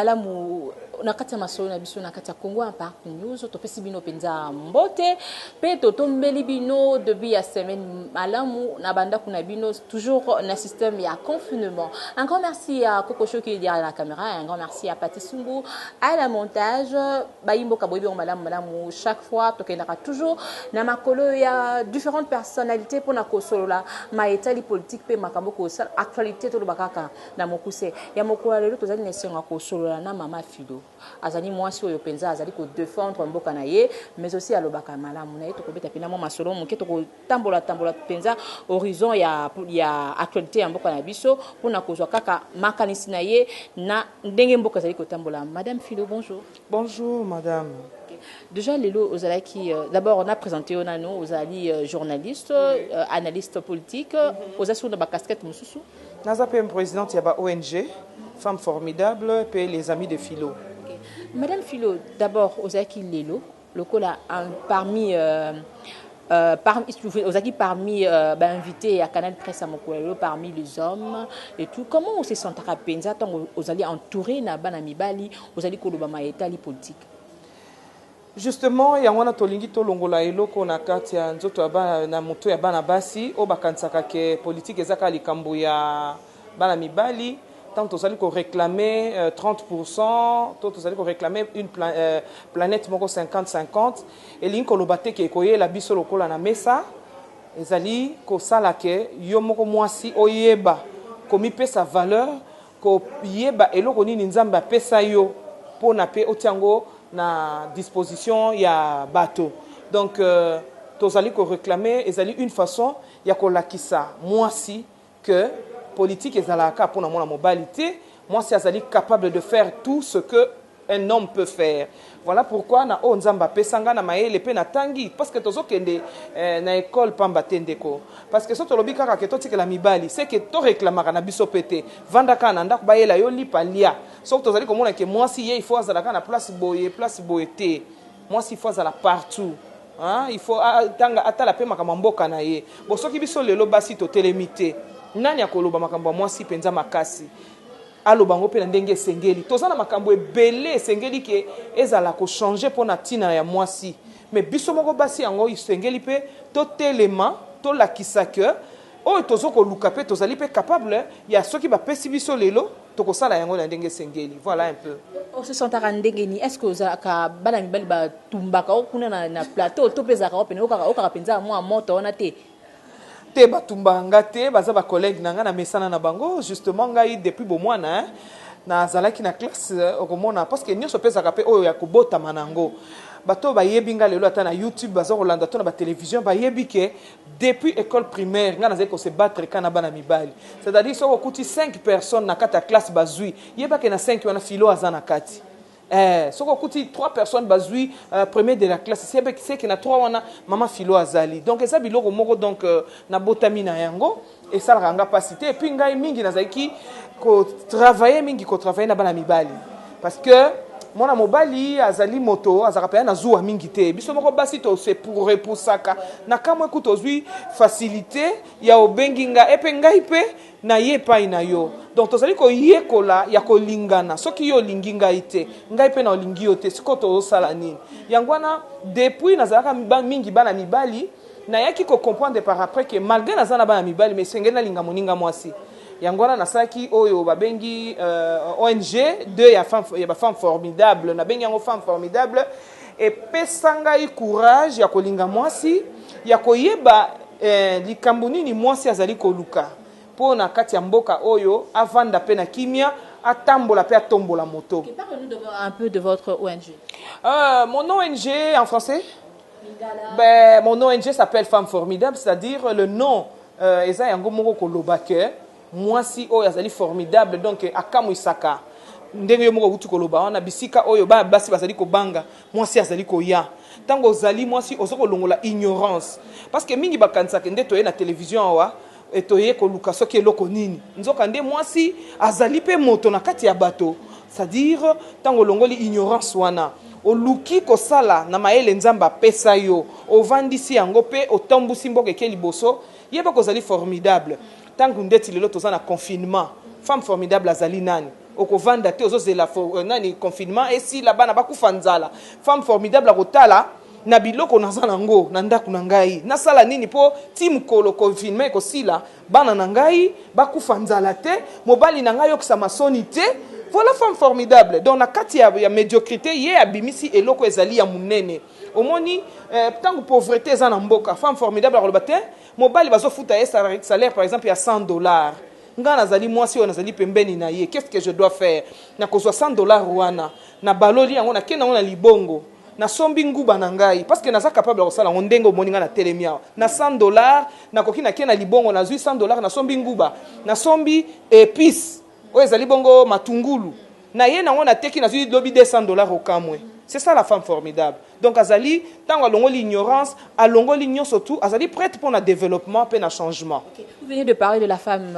malamu nakati masolo na biso nakati Congo en parc news to pesi bino penza mbote pe to tombeli bino depuis la semaine malamu na banda kuna bino toujours na système ya confinement. Un grand merci à Coco Show qui est derrière la caméra, un grand merci à Paty Sumbu à la montage. Bayimbo kaboibi on malamu chaque fois to kendaka toujours na makolo ya différentes personnalités pour na kosolola maetali politique pe makambo ko actualité to bakaka na mokuse ya mokolo lelo tozali na senga kosolola na mama Philo azali mwasi oyo penza azali ko défendre mboka na ye mais aussi alobaka malamu na ye to kobeta pena mo masolo moke to ko tambola penza horizon ya actualité ya mboka na biso pona kozwa kaka makanisi na ye na ndenge mboka azali ko tambola. Madame Philo, bonjour. Bonjour madame. Déjà Lelo Ozalaki d'abord on a présenté Onano Ozali journaliste analyste politique Ozasu na ba casquette mususu Nazapem présidente ya ba ONG Femmes Formidables et les amis de Philo. Madame Philo, d'abord Ozaki Lelo lokola parmi parmi invités à Canal Presse à Mokolelo parmi les hommes et tout, comment on se sent à penza tant Ozali entouré na bana mibali Ozali koloba maetali politique? Justement, il y a un tolingi to longola eloko na kati ya nzoto ya na moto ya bana basi o bakansaka ke politique ezaka likambo ya bana mibali tant tozali ko réclamer 30%, tozali ko réclamer une planète moko 50-50 et linko lobate ke koye la biso lokola na mesa ezali ko sala ke yo moko mwasi oyeba komi pesa valeur ko yeba eloko nini nzambe apesa yo pona pe otiango na disposition ya bateau. Donc tozali ko réclamer ezali une façon ya ko lakisa mwasi que politique ezalaka pour na mobilité mwasi azali capable de faire tout ce que un homme peut faire. Voilà pourquoi na onzamba pesanga na maele pe na tangi parce que tozo kende na école pamba tendeko parce que soto lobi kaka ke to tikela mibali c'est que to réclamaka na biso pété vandaka na ndako bayela yo lipa lia soto tozali komona ke mwasi ye il faut azalaka na place boye te mwasi il faut azala partout hein il faut tanga atala pe makambo mboka na ye bo soki biso lelo basi to telemité nani akoloba makambo mwasi penza makasi alobango pe na ndenge sengeli tozana makambo ebele sengeli ke ezala ko changer pona tina ya mwasi mais biso moko basi yango sengeli pe to telema to lakisa ke o tozoko luka pe tozali pe capable ya soki ba pesi biso lelo to ko sala yango na ndenge sengeli. Voilà un peu on se sentara ndenge ni est-ce que ozaka bana mibali ba tumbaka okuna na plateau to pezaka opene okaka penza mwa moto ona te te batumbanga te baza ba collègue nanga na mesana na bango justement ngai depuis bomwana na zalaki na classe okomona parce que nyonso pesa ka pe oyo ya kobota manango bato ba yebinga lelo ata na YouTube baza rolanda to na ba télévision ba yebike depuis école primaire nga nazali ko se battre kana bana mibali c'est-à-dire so okuti 5 personnes na kata classe bazui yebake na 5 wana Philo azana kati soko kuti 3 personnes bazui premier de la classe c'est que na 3 wana mama Philo azali donc eza biloko moko donc na botamina yango et ça ranga pasité et puis ngai mingi nazaki ko travailler na bana mibali parce que mona mobali azali moto azaka na zuwa mingi te biso moko basi to c'est pour repoussaka na kamwe kutozui facilité ya obenginga epe ngai pe na ye pa ina yo donc tozali ko yekola ya ko lingana soki yo linginga ite ngai pe na olingi yo te siko to sala nini yangwana depuis nazalaka mingi bana mibali na yaki ko comprendre par après que malgré nazana bana mibali mais sengena linga moninga mwasi yangwana nasaki oyo babengi ONG de ya femme formidable na bengi yango femme formidable et pesanga i courage ya kolinga mwasi ya koyeba likambo nini mwasi azali koluka pona kati ya mboka oyo avanda pe na kimia atambola pe atombola moto. Parlez-nous un peu de votre ONG. Mon ONG en français ben mon ONG s'appelle Femme Formidable, c'est-à-dire le nom eza yango moko koloba ke mwasi oyo azali formidable donc akamu isaka ndenge yo moko utu koloba wana bisika oyo basi bazali kobanga mwasi azali koya tango ozali mwasi ozoko longola ignorance parce que mingi bakansaka nde toye na télévision awa etoye koluka soki eloko nini nzoka nde mwasi azali pe moto na kati ya bato c'est-à-dire tango longoli ignorance wana oluki kosala na maele nzamba pesa yo ovandisi yango pe otambusi mboka ke liboso yeba kozali formidable tango ndeti lelo tozana confinement femme formidable azali nani okovanda te ozozela nani confinement esi la bana bakufa nzala femme formidable akotala na biloko naza nango na ndako na ngai nasala nini po ti mokolo confinement ekosila bana na ngai bakufa nzala te mobali na ngai yokisa masoni te. Voilà femme formidable. Donc na kati ya médiocrité ye abimisi eloko ezali ya munene. Omoni tango pauvreté eza na mboka femme formidable akoloba te mobali bazofuta ye salaire par exemple ya $100. Nga nazali mwasi oyo nazali pembeni na ye, qu'est-ce que je dois faire? Na kozwa $100 wana na baloli yango na kenda na libongo na sombi nguba na ngai parce que naza capable kosala ngo ndenge omoni nga na telemi awa na $100 na koki na kenda libongo na zwi $100 na sombi nguba na sombi épice oyo ezali bongo matungulu na ye nango na teki na zwi lobi $200 okamwe. C'est ça la femme formidable. Donc azali tango alongo l'ignorance, alongo l'ignorance surtout, azali prête pour le développement, pour le changement. Okay. Vous venez de parler de la femme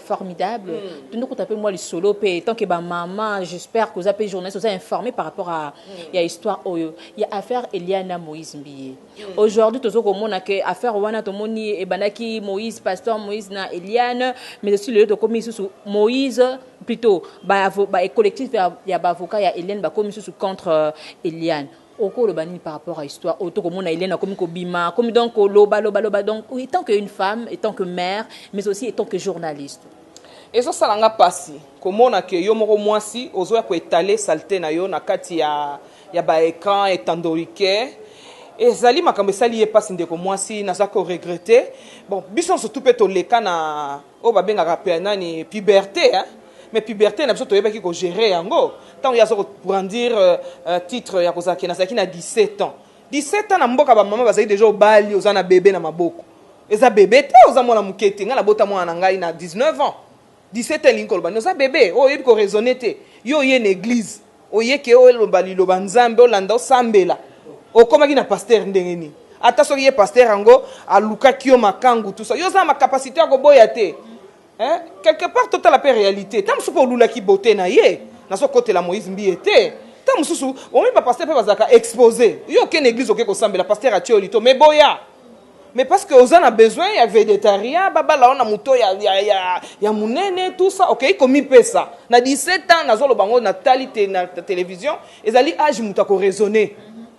formidable. Tu nous appelles moi le solo tant que maman, j'espère que vous avez journaliste, vous avez informé par rapport à l'histoire Oyo. Il y a affaire Eliana Moïse Mbiye. Aujourd'hui, tout ce qu'on a que affaire Wana Tomoni et Banaki Moïse, pasteur Moïse na Eliane, mais aussi le commis sous Moïse plutôt collectif il y a avocat il y a Eliane commis sous contre Eliane. Oko le bani par rapport à l'histoire auto comme on a Hélène comme Kobima comme donc loba donc étant qu'une femme étant que mère mais aussi étant que journaliste et ça salanga pasi comme on a que yo moko mwasi ozo ya ko étaler saleté na yo na kati ya ba écran etandorike ezali makambo sali ye pasi ndeko mwasi na za ko regretter bon biso surtout peut toleka na o ba benga rapper nani puberté hein. Mais puberté na biso toyebaki ko gérer yango tant ya so brandir titre ya kozaki na saki na 17 ans 17 ans na mboka ba mama bazali déjà obali ozana bébé na maboko eza bébé te oza mwana mukete nga na bota mwana na ngai na 19 ans 17 ans linkol ba oza bébé o yebi ko raisonner te yo ye na église o yeke o lobali loba nzambe olanda osambela okomaki na pasteur ndengeni ata soki ye pasteur yango alukaki yo makangu tout ça yo za ma capacité ya koboya te. Hein? Quelque part, toute la réalité. Tant que pour l'oula qui beauté na ye, na so côté la Moïse Mbiye était. Tant que on même pas pasteur peut bazaka exposer. Yo aucune église aucune ko semble la pasteur a tiolito mais boya. Mais parce que aux en a besoin il y a végétarien baba la on a muto ya munene tout ça OK comme il peut ça. Na 17 ans na zo lo bango na talité na télévision, ezali âge muta ko raisonner.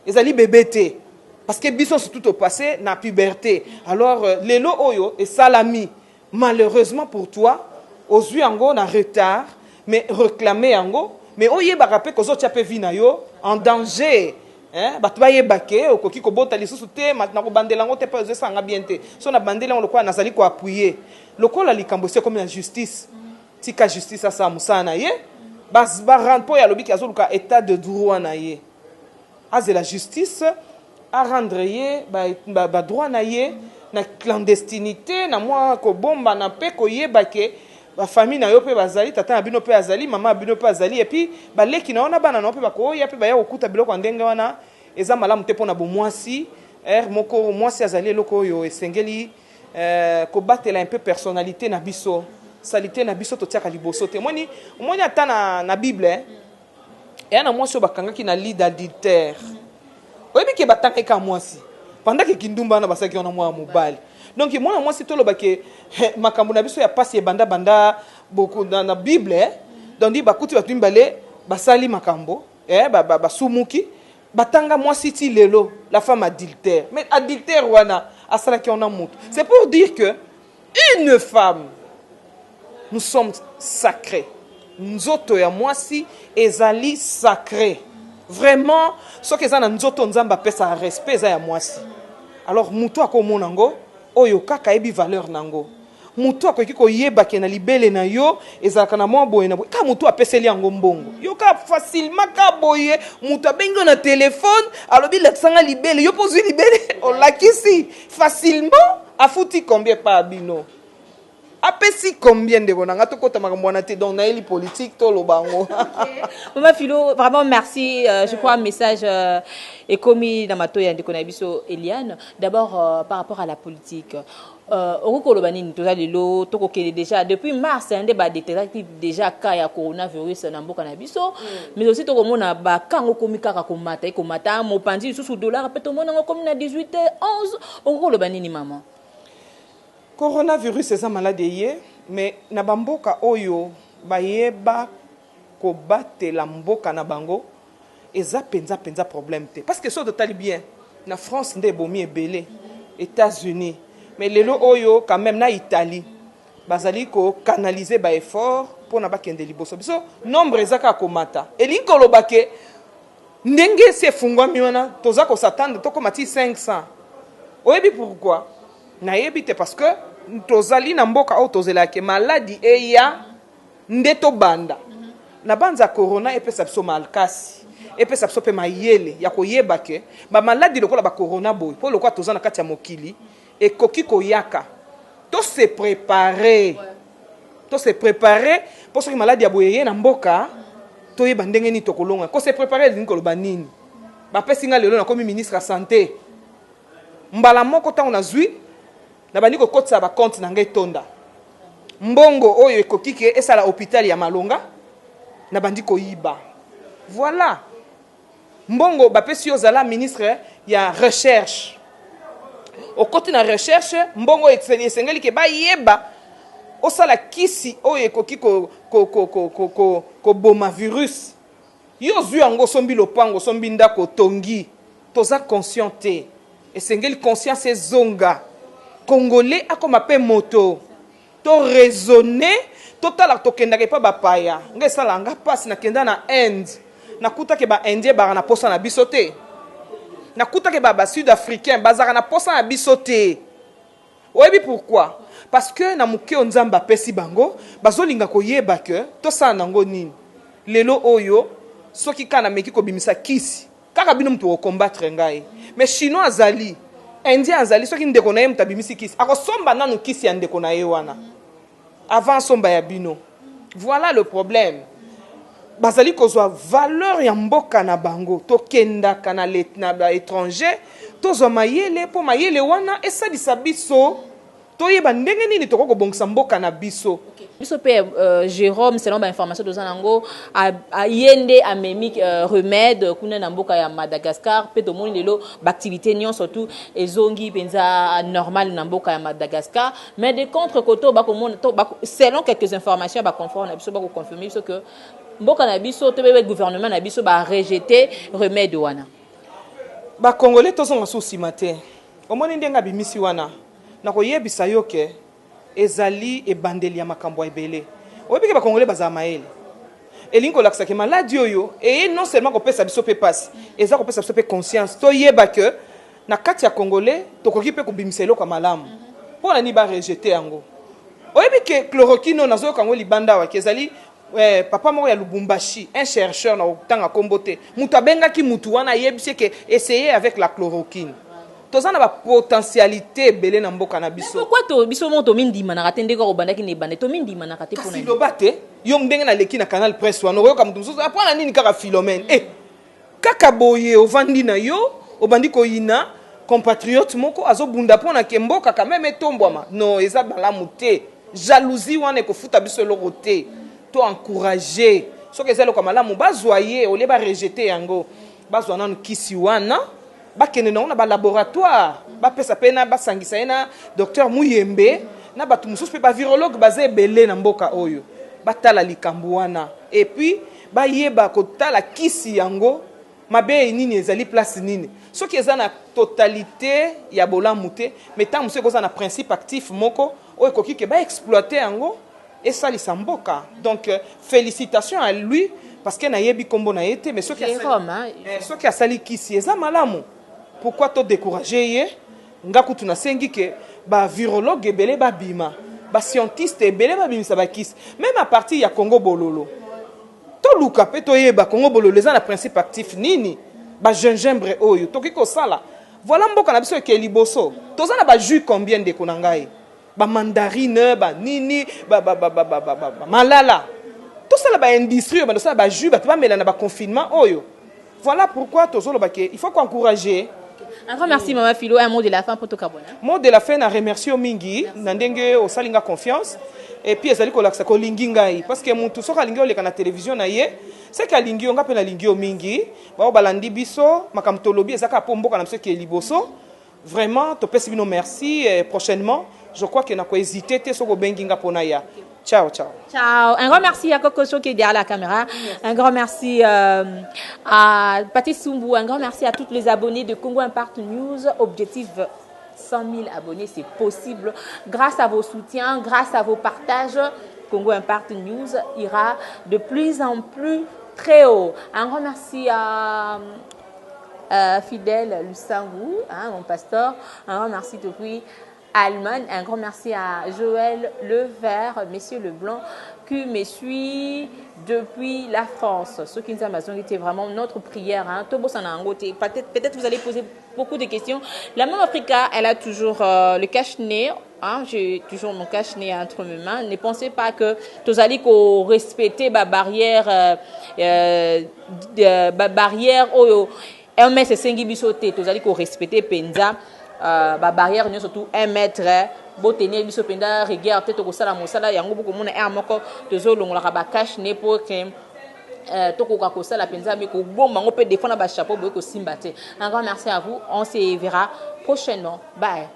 Ezali bébé té. Parce que bison c'est tout au passé na puberté. Alors lelo oyo et salami. Malheureusement pour toi, ozui ango na retard, mais réclamer ango, mais oye ba rappel que zo tchape vina yo en danger. Hein? Ba tba ye baké o koki ko bota lisusu te maintenant ko bandela ngo te pas zo sanga bien te. So na bandela ngo ko nazali ko appuyer. Lokola likambo c'est comme la justice. Tika justice asa musana ye. Bas ba rendre po ya lobi ki azoluka état de droit na ye. Az la justice à rendre ye ba droit na ye. Na clandestinité na moi ko bomba na pe ko yebake ba famille na yo pe bazali tata na bino pe azali mama bino pe azali et puis ba leki na ona bana na pe ba ko ya pe ba ya okuta biloko ndenge wana eza malamu te pona bo mwasi moko mwasi azali eloko yo esengeli ko batela un peu personnalité na biso salité na biso to tiaka liboso te moni ata na bible et na mwasi bakangaki na lit d'adultère oyebi ke batanga ka mwasi pendant que kindumba na basaki ona mwa mobali donc moi moi c'est tolo bake makambo na biso ya passe banda beaucoup na bible donc di bakuti batu mbale basali makambo basumuki batanga moi siti lelo la femme adultère mais adultère wana asala ki ona mutu c'est pour dire que une femme nous sommes sacrés nzoto ya mwasi ezali sacré. Vraiment, ce que ça na nzoto nzamba pesa respect za ya mwasi. Alors muto akomo nango oyo kaka ebi valeur nango. Muto akoki ko yeba ke na libele na yo ezaka na mwa boye na boye. Ka muto apeseli yango mbongo. Yo ka facilement ka boye muto abengo na téléphone alobi la tsanga libele yo pozwi libele on lakisi facilement afuti combien pa bino. Apesi combien de bonanga to kota makamwana te donc na eli politique to lobango. Maman Philo, vraiment merci. Je crois un message est commis dans ma toya de Konabiso Eliane. D'abord par rapport à la politique. Oroko lobanini tozalelo toko kele déjà depuis mars un débat détective déjà cas ya coronavirus na mboka na biso mais aussi toko mona ba kango komika ka komata mo pandi sous dollar peut mona comme na 18 11 oroko lobanini maman. Coronavirus c'est ça maladie mais na bamboka oyo bayeba kobatela mboka na bango eza penza problème te parce que so totali bien na France nde bomi ebele États-Unis mais lelo oyo quand même na Italie bazali ko canaliser ba effort pour na bakende liboso biso nombre ezaka komata elingi koloba ke ndenge se fungwami wana toza ko s'attendre tokomati 500 oyebi pourquoi nayebi te parce que tozali na mboka o tozelaki maladie eya nde tobanda na banza corona epesa biso malkasi epesa biso pe mayele ya koyeba ke ba maladie lokola ba corona boy po lokwa toza na kati ya mokili ekoki koyaka to se préparer pour soki maladie ya boye na mboka toyeba ndenge ni tokolonga ko se préparer ndenge koloba nini bapesi nga lelo na komi ministre ya santé mbala moko tango na zwi na bandi kokotisa ba compte na ngai tonda mbongo oyo ekoki ke esala hôpital ya Malonga na bandi koyiba voilà mbongo bapesi ozala ministre ya recherche okoti na recherche mbongo esengeli ke bayeba osala kisi oyo ekoki koboma virus yo zwi yango sombi lopango sombi ndako tongi toza conscient te esengeli conscience ezonga congolais akoma pe moto to raisonner totala tokendaka epa bapaya nga esala nga pasi nakenda na Inde nakutaki ba indien baka na posa na biso te nakutaki ba sud africain bazaka na posa na biso te oyebi pourquoi parce que na moke nzamba pesi bango bazolinga koyeba ke tosala nango nini lelo oyo soki kana meki kobimisa kisi kaka bino mtu combattre ngai mais chinois azali indien azali soki ndeko na ye mutabimisi kisi akosomba nanu kisi ya ndeko na ye wana avant somba ya bino voilà le problème bazali kozwa valeur ya mboka na bango tokendaka na étranger tozwa mayele po mayele wana esalisa biso toyeba ndenge nini tokokobongisa mboka na biso biso pe Jérôme selon ba information doza nango a yende amemi remède kuna na mboka ya Madagascar pe to moni lelo ba activité nyon surtout ezongi penza normal na mboka ya Madagascar mais de contre koto ba komona selon quelques informations ba confirmer na biso ba ko confirmer biso que mboka na biso to be gouvernement na biso ba rejeter remède wana ba congolais tozonga souci matin omoni ndenga bimisi wana na koyebisa yo ke ezali ebandeli ya makambo ebele oyebike ba congolais baza maele elingo laksa ke maladie oyo et non seulement kopesa biso pe passe eza kopesa biso pe conscience to yeba ke na kati ya congolais tokoki pe kobimisa eloko malamu pona ni ba rejeter yango oyebike chloroquine nazo kango libanda wa kezali papa moko ya Lubumbashi un chercheur na tanga kombote mutu abengaki mutu wana yebise ke essayer avec la chloroquine tozana ba potentialité belé na mboka na biso pourquoi to biso moto mindima na katende ko bandaki ne bande to mindima na kate pona silobate yo ndenge na leki na canal presse wana oyoka mutu mususu apona nini kaka Philomène kaka boye ovandi na yo obandi ko yina compatriote moko azobunda pona ke mboka quand même etombwama non eza balamu te jalousie wana ko futa biso loko te to encourager soki ezalo kwa malamu bazwaye ole ba rejeter yango bazwa nanu kisi wana bakene na ona ba laboratoire ba pesa pena ba sangisa ena docteur Muyembe na batu mususu pe ba virologue baze belé na mboka oyo batala likambo wana et puis ba yeba kotala kisi yango mabe nini ezali place nini soki eza na totalité ya bolamu te mais tant mususu koza na principe actif moko oyo koki ke ba exploiter yango et ça li samboka donc félicitations à lui parce que na yebi kombo na été mais ceux qui a sali kisi eza malamu pourquoi to décourager ye ngaku tuna sengi ke ba virologue belé ba bima ba scientiste belé ba bimisa ba kisi même à partir ya Congo Bololo to luka pe to yeba Congo Bololo eza na principe actif nini ba gingembre oyo to kiko sala voilà mboka na biso ke liboso toza na ba jus combien de konangai ba mandarine ba nini ba malala tout ça là ba industrie ba ça ba jus ba ba mela na ba confinement oyo voilà pourquoi tozolo ba ke il faut encourager. Un grand merci Maman Philo, un mot de la fin pour Tokabona. Mot de la fin na remercier au mingi ndenge o salinga confiance et puis ezali ko laksa ko lingi ngai parce que muntu soka lingi o leka na télévision na ye c'est ka lingi nga pe na lingi o mingi ba balandi biso makamto lobi ezaka po mboka na biso ke liboso vraiment to pesi bino merci et prochainement je crois que na ko hésiter te soko bengi nga pona ya Ciao, ciao. Ciao. Un grand merci à Coco Show qui est derrière la caméra. Merci. Un grand merci à Pathé Soumbou. Un grand merci à tous les abonnés de Congo Impact News. Objectif 100 000 abonnés, c'est possible. Grâce à vos soutiens, grâce à vos partages, Congo Impact News ira de plus en plus très haut. Un grand merci à Fidèle Lusangou, mon pasteur. Un grand merci depuis Allemagne. Un grand merci à Joël Levert, Monsieur Leblanc, qui me suit depuis la France. Ce qui nous a été vraiment notre prière. Peut-être vous allez poser beaucoup de questions. La Maman Africa, elle a toujours le cache-nez. J'ai toujours mon cache-nez entre mes mains. Ne pensez pas que vous allez respecter ma barrière, MS5 bisoté. Vous allez respecter Penza. Barrière surtout 1 mètre botene biso penda rigueur peut-être ko sala mosala yango boko mona moko tozo longola ba cache ne pour que tokoka ko sala penza mais ko bomba ngo peut défendre ba chapeau boy ko simba te. Un grand merci à vous, on se verra prochainement. Bye.